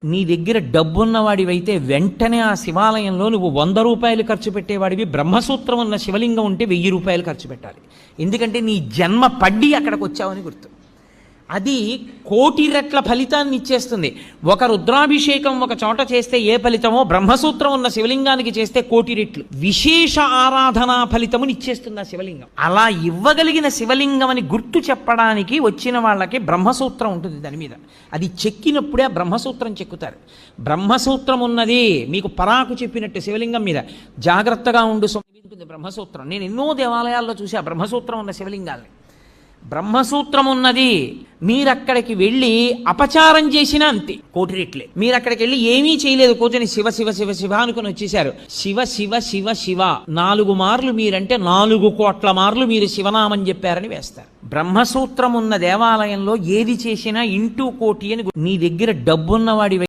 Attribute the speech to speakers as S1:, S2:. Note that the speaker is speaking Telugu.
S1: నీ దగ్గర డబ్బున్నవాడివైతే వెంటనే ఆ శివాలయంలో నువ్వు 100 రూపాయలు ఖర్చు పెట్టేవాడివి. బ్రహ్మసూత్రం ఉన్న శివలింగం ఉంటే 1000 రూపాయలు ఖర్చు పెట్టాలి. ఎందుకంటే నీ జన్మ పడ్డి అక్కడికి వచ్చావని గుర్తు. అది 1,000,000 రెట్ల ఫలితాన్ని ఇచ్చేస్తుంది. ఒక రుద్రాభిషేకం ఒక చోట చేస్తే ఏ ఫలితమో బ్రహ్మసూత్రం ఉన్న శివలింగానికి చేస్తే 1,000,000 రెట్లు విశేష ఆరాధనా ఫలితముని ఇచ్చేస్తుంది ఆ శివలింగం. అలా ఇవ్వగలిగిన శివలింగం అని గుర్తు చెప్పడానికి వచ్చిన వాళ్ళకి బ్రహ్మసూత్రం ఉంటుంది దాని మీద. అది చెక్కినప్పుడే ఆ బ్రహ్మసూత్రం చెక్కుతారు. బ్రహ్మసూత్రం ఉన్నది మీకు పరాకు చెప్పినట్టు శివలింగం మీద జాగ్రత్తగా ఉండు ఉంటుంది బ్రహ్మసూత్రం. నేను ఎన్నో దేవాలయాల్లో చూసా బ్రహ్మసూత్రం ఉన్న శివలింగాల్ని. బ్రహ్మసూత్రం ఉన్నది మీరక్కడికి వెళ్ళి అపచారం చేసినా అంతే 1,000,000 రెట్లే. మీరు అక్కడికి వెళ్ళి ఏమీ చేయలేదు, కూర్చొని శివ శివ శివ శివ అనుకుని వచ్చేశారు. శివ శివ శివ శివ 4 మార్లు మీరంటే 4 కోట్ల మార్లు మీరు శివనామం చెప్పారని వేస్తారు. బ్రహ్మసూత్రం ఉన్న దేవాలయంలో ఏది చేసినా ఇంటూ 1,000,000 అని. నీ దగ్గర డబ్బున్నవాడి